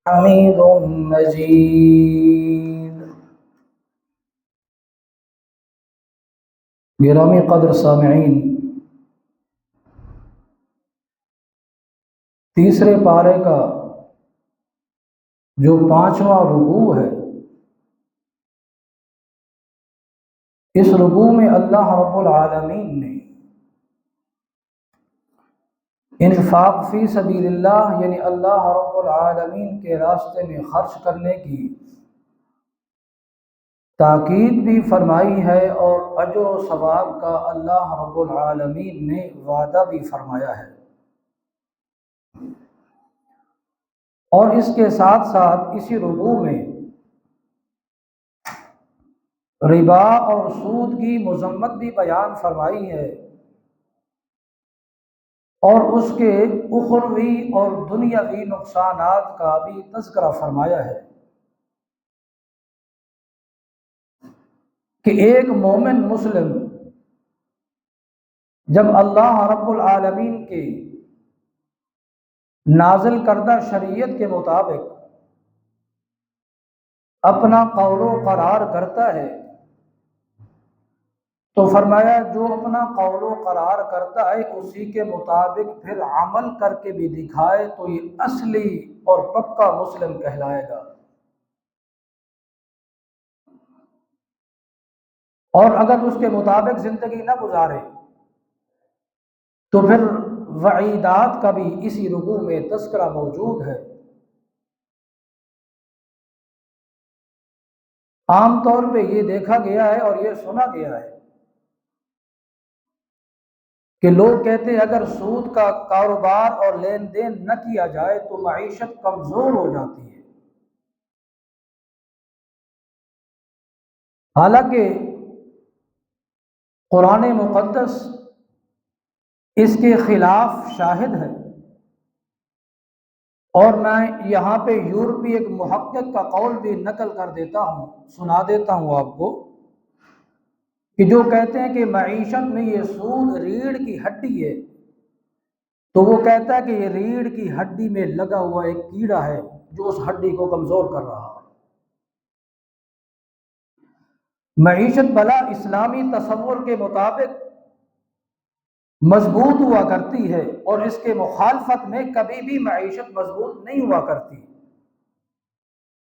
حمید مجید۔ گرامی قدر سامعین، تیسرے پارے کا جو 5واں رکوع ہے، اس رکوع میں اللہ رب العالمین نے انفاق فی سبیل اللہ یعنی اللہ رب العالمین کے راستے میں خرچ کرنے کی تاکید بھی فرمائی ہے، اور اجر و ثواب کا اللہ رب العالمین نے وعدہ بھی فرمایا ہے۔ اور اس کے ساتھ ساتھ اسی رکوع میں ربا اور سود کی مذمت بھی بیان فرمائی ہے، اور اس کے اخروی اور دنیاوی نقصانات کا بھی تذکرہ فرمایا ہے کہ ایک مومن مسلم جب اللہ رب العالمین کے نازل کردہ شریعت کے مطابق اپنا قول و قرار کرتا ہے تو فرمایا جو اپنا قول و قرار کرتا ہے اسی کے مطابق پھر عمل کر کے بھی دکھائے تو یہ اصلی اور پکا مسلم کہلائے گا۔ اور اگر اس کے مطابق زندگی نہ گزارے تو پھر وعیدات کا بھی اسی رکوع میں تذکرہ موجود ہے۔ عام طور پہ یہ دیکھا گیا ہے اور یہ سنا گیا ہے کہ لوگ کہتے ہیں اگر سود کا کاروبار اور لین دین نہ کیا جائے تو معیشت کمزور ہو جاتی ہے، حالانکہ قرآن مقدس اس کے خلاف شاہد ہے۔ اور میں یہاں پہ یورپی ایک محقق کا قول بھی نقل کر دیتا ہوں، سنا دیتا ہوں آپ کو، کہ جو کہتے ہیں کہ معیشت میں یہ سود ریڑھ کی ہڈی ہے، تو وہ کہتا ہے کہ یہ ریڑھ کی ہڈی میں لگا ہوا ایک کیڑا ہے جو اس ہڈی کو کمزور کر رہا ہے۔ معیشت بلا اسلامی تصور کے مطابق مضبوط ہوا کرتی ہے، اور اس کے مخالفت میں کبھی بھی معیشت مضبوط نہیں ہوا کرتی۔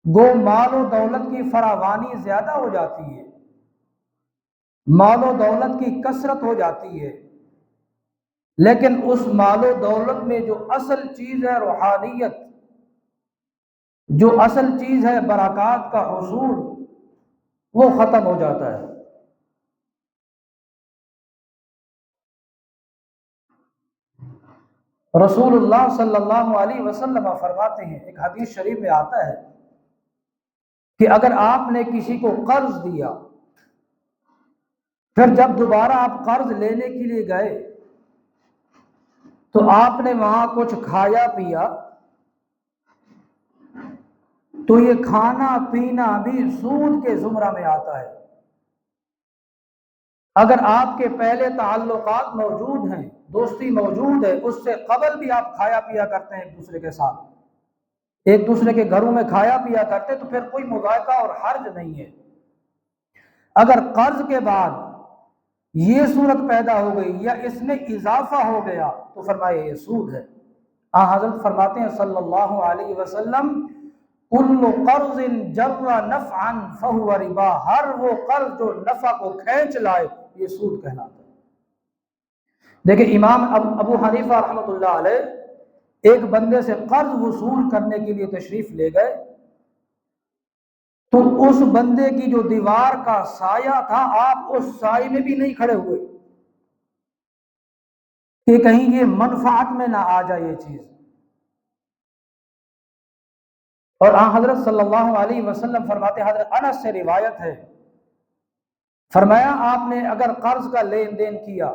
گو مال و دولت کی فراوانی زیادہ ہو جاتی ہے، مال و دولت کی کثرت ہو جاتی ہے، لیکن اس مال و دولت میں جو اصل چیز ہے روحانیت، جو اصل چیز ہے برکات کا حصول، وہ ختم ہو جاتا ہے۔ رسول اللہ صلی اللہ علیہ وسلم فرماتے ہیں، ایک حدیث شریف میں آتا ہے کہ اگر آپ نے کسی کو قرض دیا، پھر جب دوبارہ آپ قرض لینے کے لیے گئے تو آپ نے وہاں کچھ کھایا پیا، تو یہ کھانا پینا بھی سود کے زمرہ میں آتا ہے۔ اگر آپ کے پہلے تعلقات موجود ہیں، دوستی موجود ہے، اس سے قبل بھی آپ کھایا پیا کرتے ہیں ایک دوسرے کے ساتھ، ایک دوسرے کے گھروں میں کھایا پیا کرتے، تو پھر کوئی مذائقہ اور حرج نہیں ہے۔ اگر قرض کے بعد یہ صورت پیدا ہو گئی یا اس میں اضافہ ہو گیا تو فرمایا یہ سود ہے۔ حضرت فرماتے ہیں صلی اللہ علیہ وسلم، کل قرض جر نفعا فہو ربا، ہر وہ قرض جو نفع کو کھینچ لائے یہ سود کہلاتا ہے۔ دیکھیں امام ابو حنیفہ رحمۃ اللہ علیہ ایک بندے سے قرض وصول کرنے کے لیے تشریف لے گئے، تو اس بندے کی جو دیوار کا سایہ تھا، آپ اس سائے میں بھی نہیں کھڑے ہوئے کہ کہیں یہ منفعت میں نہ آ جائے یہ چیز۔ اور حضرت صلی اللہ علیہ وسلم فرماتے، حضرت انس سے روایت ہے، فرمایا آپ نے اگر قرض کا لین دین کیا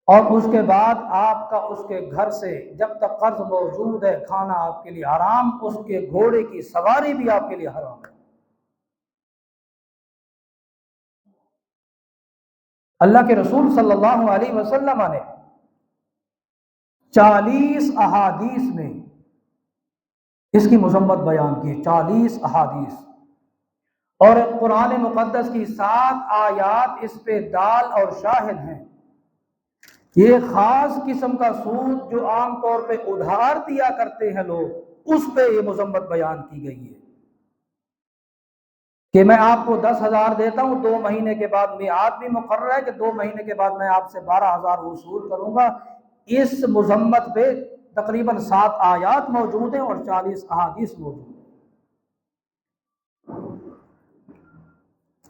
اور اس کے بعد آپ کا اس کے گھر سے جب تک قرض موجود ہے کھانا آپ کے لیے حرام، اس کے گھوڑے کی سواری بھی آپ کے لیے حرام ہے۔ اللہ کے رسول صلی اللہ علیہ وسلم نے 40 احادیث میں اس کی مذمت بیان کی، 40 احادیث، اور قرآن مقدس کی 7 آیات اس پہ دال اور شاہد ہیں۔ یہ خاص قسم کا سود جو عام طور پہ ادھار دیا کرتے ہیں لوگ، اس پہ یہ مذمت بیان کی گئی ہے کہ میں آپ کو 10,000 دیتا ہوں، 2 مہینے کے بعد میعاد بھی مقرر ہے کہ 2 مہینے کے بعد میں آپ سے 12,000 وصول کروں گا۔ اس مذمت پہ تقریباً 7 آیات موجود ہیں اور 40 احادیث موجود ہیں۔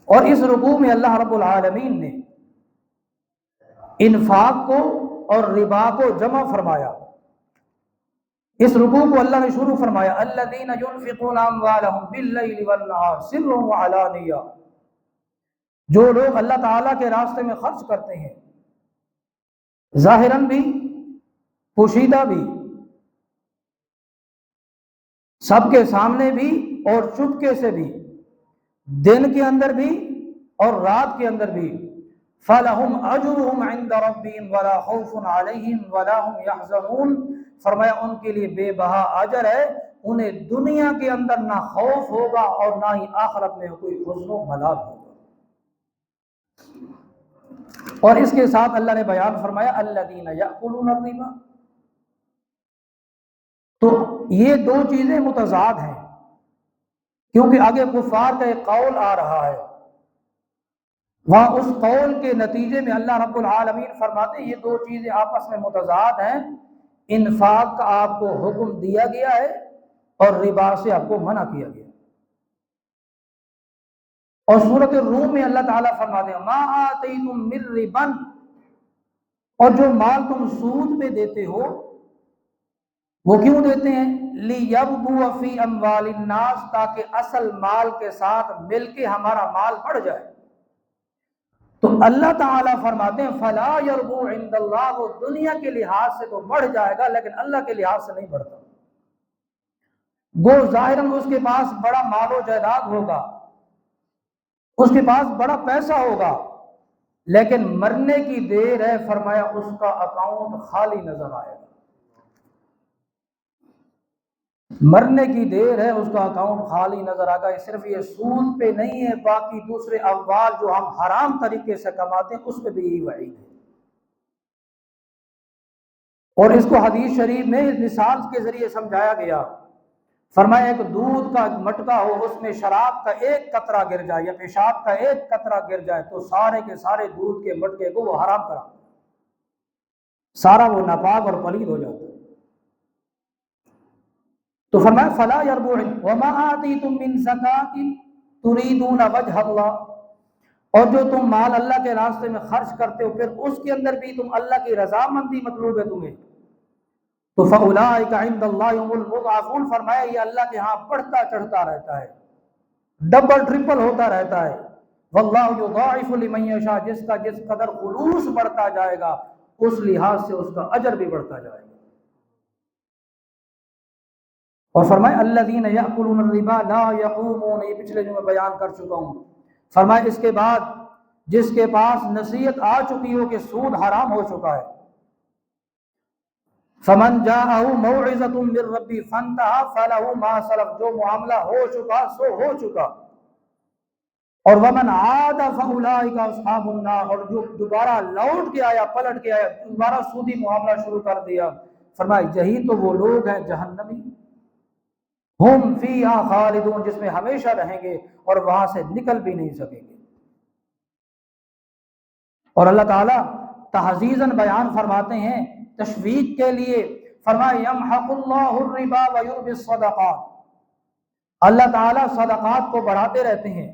اور اس رکوع میں اللہ رب العالمین نے انفاق کو اور ربا کو جمع فرمایا۔ اس رکوع کو اللہ نے شروع فرمایا الذین ينفقون اموالهم باللیل والنہار سرا وعلانیہ، جو لوگ اللہ تعالیٰ کے راستے میں خرچ کرتے ہیں ظاہراً بھی، پوشیدہ بھی، سب کے سامنے بھی اور چپکے سے بھی، دن کے اندر بھی اور رات کے اندر بھی، فَلَهُمْ أَجْرُهُمْ عِنْدَ رَبِّهِمْ وَلَا خَوْفٌ عَلَيْهِمْ وَلَا هُمْ يَحْزَنُونَ۔ فرمایا ان کے لیے بے بہا اجر ہے، انہیں دنیا کے اندر نہ خوف ہوگا اور نہ ہی آخرت میں کوئی حزن و ملال ہوگا۔ اور اس کے ساتھ اللہ نے بیان فرمایا الذین یأکلون الربا، تو یہ 2 چیزیں متضاد ہیں، کیونکہ آگے کفار کا ایک قول آ رہا ہے، وہاں اس قول کے نتیجے میں اللہ رب العالمین فرماتے ہیں یہ 2 چیزیں آپس میں متضاد ہیں، انفاق کا آپ کو حکم دیا گیا ہے اور ربا سے آپ کو منع کیا گیا۔ اور سورۃ الروم میں اللہ تعالیٰ فرماتے ہیں ما آتیتم من ربا، اور جو مال تم سود پہ دیتے ہو وہ کیوں دیتے ہیں؟ لیربو فی اموال الناس، تاکہ اصل مال کے ساتھ مل کے ہمارا مال بڑھ جائے۔ تو اللہ تعالیٰ فرماتے ہیں فلا یربو عند اللہ، وہ دنیا کے لحاظ سے تو بڑھ جائے گا لیکن اللہ کے لحاظ سے نہیں بڑھتا۔ گو ظاہراً اس کے پاس بڑا مال و جائیداد ہوگا، اس کے پاس بڑا پیسہ ہوگا، لیکن مرنے کی دیر ہے، فرمایا اس کا اکاؤنٹ خالی نظر آئے گا۔ مرنے کی دیر ہے، اس کا اکاؤنٹ خالی نظر آ گا۔ صرف یہ سود پہ نہیں ہے، باقی دوسرے اموال جو ہم حرام طریقے سے کماتے ہیں اس پہ بھی یہی وعید ہے۔ اور اس کو حدیث شریف میں مثال کے ذریعے سمجھایا گیا، فرمایا ایک دودھ کا مٹکا ہو، اس میں شراب کا 1 قطرہ گر جائے یا پیشاب کا 1 قطرہ گر جائے تو سارے کے سارے دودھ کے مٹکے کو وہ حرام کرا، سارا وہ ناپاک اور پلید ہو جاتا ہے۔ تو فرمایا فلا یربو وما آتیتم من زکاۃ تریدون وجہ اللہ، اور جو تم مال اللہ کے راستے میں خرچ کرتے ہو پھر اس کے اندر بھی تم اللہ کی رضامندی مطلوب ہے تمہیں، تو فاولئک عند اللہ هم المضاعفون، فرمایا یہ اللہ کے ہاں بڑھتا چڑھتا رہتا ہے، ڈبل ٹرپل ہوتا رہتا ہے۔ واللہ یضاعف لمن یشاء، جس کا جس قدر خلوص بڑھتا جائے گا اس لحاظ سے اس کا اجر بھی بڑھتا جائے گا۔ اور فرمایا الذین یأکلون الربا لا یقومون، یہ پچھلے جو میں بیان کر چکا ہوں۔ فرمایا اس کے بعد جس کے پاس نصیحت آ چکی ہو کہ سود حرام ہو چکا ہے، فمن جاءہ موعظۃ من ربی فانتہی فلہ ما سلف، جو معاملہ ہو چکا سو ہو چکا، اور ومن عاد فاولئک اصحاب النار، اور جو دوبارہ لوٹ کے آیا، پلٹ کے آیا، دوبارہ سودی معاملہ شروع کر دیا، فرمایا یہی تو وہ لوگ ہیں جہنمی، ہم فیہا خالدون، جس میں ہمیشہ رہیں گے اور وہاں سے نکل بھی نہیں سکیں گے۔ اور اللہ تعالیٰ تحزیزاً بیان فرماتے ہیں تشویق کے لیے، فرمایا یمحق اللہ الربا ویربی الصدقات، اللہ تعالیٰ صدقات کو بڑھاتے رہتے ہیں،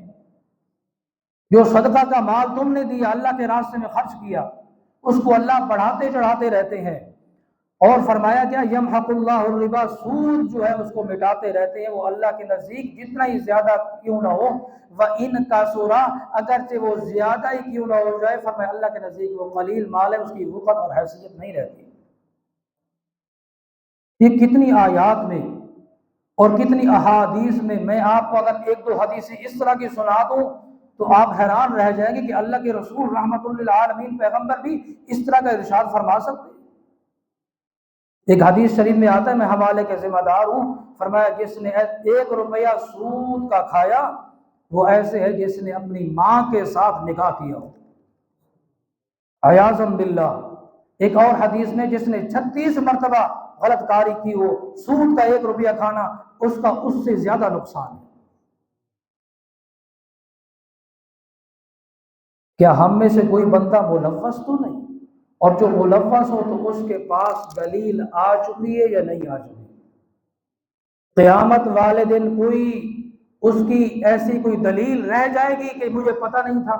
جو صدقہ کا مال تم نے دیا اللہ کے راستے میں خرچ کیا اس کو اللہ بڑھاتے چڑھاتے رہتے ہیں، اور فرمایا کیا یمحق اللہ الربا، سود جو ہے اس کو مٹاتے رہتے ہیں، وہ اللہ کے نزدیک جتنا ہی زیادہ کیوں نہ ہو، وَإِن كَثُرَ، اگرچہ وہ زیادہ ہی کیوں نہ ہو جائے، فرمایا اللہ کے نزدیک وہ قلیل مال ہے، اس کی وقت اور حیثیت نہیں رہتی۔ یہ کتنی آیات میں اور کتنی احادیث میں آپ کو اگر 1-2 حدیثیں اس طرح کی سنا دوں تو آپ حیران رہ جائیں گے کہ اللہ کے رسول رحمت للعالمین پیغمبر بھی اس طرح کا ارشاد فرما سکتے ہیں۔ ایک حدیث شریف میں آتا ہے، میں حوالے کے ذمہ دار ہوں، فرمایا جس نے 1 روپیہ سود کا کھایا وہ ایسے ہے جس نے اپنی ماں کے ساتھ نکاح کیا ہو، عیاذا باللہ۔ ایک اور حدیث میں جس نے 36 مرتبہ غلط کاری کی ہو، سود کا 1 روپیہ کھانا اس کا اس سے زیادہ نقصان ہے۔ کیا ہم میں سے کوئی بندہ ملوث تو نہیں؟ اور جو ملوث ہو تو اس کے پاس دلیل آ چکی ہے یا نہیں آ چکی؟ قیامت والے دن کوئی اس کی ایسی کوئی دلیل رہ جائے گی کہ مجھے پتہ نہیں تھا،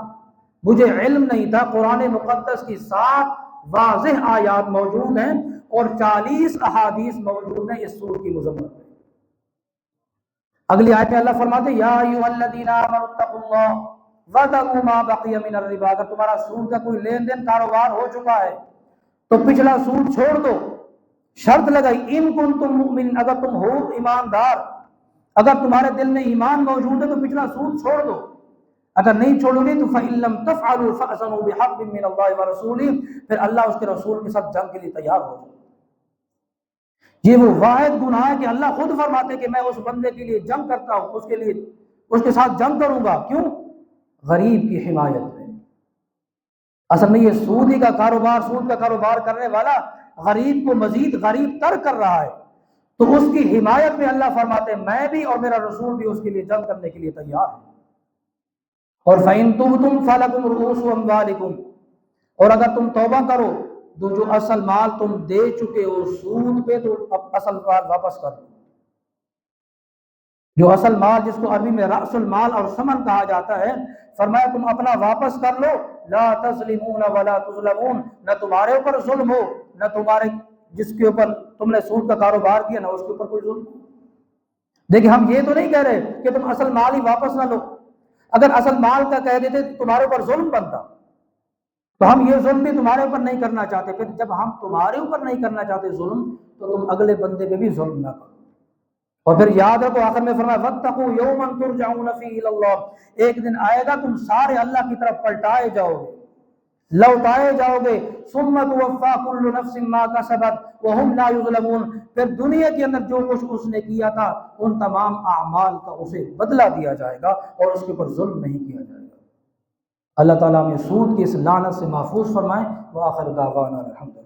مجھے علم نہیں تھا؟ قرآن مقدس کی 7 واضح آیات موجود ہیں اور 40 احادیث موجود ہیں اس سود کی مذمت میں۔ اگلی آیت میں اللہ فرماتے ہیں، یا ایھا الذین آمنوا اتقوا اللہ وذروا ما بقی من الربا، اگر تمہارا سود کا کوئی لین دین کاروبار ہو چکا ہے تو پچھلا سود چھوڑ دو۔ شرط لگائی، ان کنتم مؤمنین، اگر تم ہو ایماندار، اگر تمہارے دل میں ایمان موجود ہے تو پچھلا سود چھوڑ دو۔ اگر نہیں چھوڑو گے تو فَإِن لَّمْ تَفْعَلُوا فَأْذَنُوا بِحَرْبٍ مِّنَ اللَّهِ وَرَسُولِهِ، پھر اللہ اس کے رسول کے ساتھ جنگ کے لیے تیار ہو جائے۔ یہ وہ واحد گناہ ہے کہ اللہ خود فرماتے کہ میں اس بندے کے لیے جنگ کرتا ہوں، اس کے ساتھ جنگ کروں گا۔ کیوں؟ غریب کی حمایت میں۔ اصل میں یہ سود کا کاروبار کرنے والا غریب کو مزید غریب تر کر رہا ہے، تو اس کی حمایت میں اللہ فرماتے ہیں میں بھی اور میرا رسول بھی اس کے لیے جنگ کرنے کے لیے تیار ہے۔ اور فَإِن تُبْتُمْ فَلَكُمْ رُءُوسُ أَمْوَالِكُمْ، اور اگر تم توبہ کرو تو جو اصل مال تم دے چکے ہو سود پہ تو اصل مال واپس کر دو۔ جو اصل مال جس کو عربی میں رأس المال اور ثمن کہا جاتا ہے، فرمایا تم اپنا واپس کر لو، لا تظلمون ولا تظلمون، نہ تمہارے اوپر ظلم ہو، نہ تمہارے جس کے اوپر تم نے سود کا کاروبار کیا نہ اس کے اوپر کوئی ظلم ہو۔ دیکھیں ہم یہ تو نہیں کہہ رہے کہ تم اصل مال ہی واپس نہ لو، اگر اصل مال کا کہہ دیتے تو تمہارے اوپر ظلم بنتا، تو ہم یہ ظلم بھی تمہارے اوپر نہیں کرنا چاہتے، پھر جب ہم تمہارے اوپر نہیں کرنا چاہتے ظلم تو تم اگلے بندے پہ بھی ظلم نہ کرو۔ اور پھر یاد رکھو آخر میں فرمایا واتقوا یوما ترجعون فیہ الی اللہ، ایک دن آئے گا تم سارے اللہ کی طرف پلٹائے جاؤ گے، لوٹائے جاؤ گے، ثم توفی کل نفس ما کسبت وہم لا یظلمون، پھر دنیا کے اندر جو کچھ اس نے کیا تھا ان تمام اعمال کا اسے بدلہ دیا جائے گا اور اس کے اوپر ظلم نہیں کیا جائے گا۔ اللہ تعالیٰ ہمیں سود کی اس لعنت سے محفوظ فرمائے۔ وآخر دعوانا الحمدللہ۔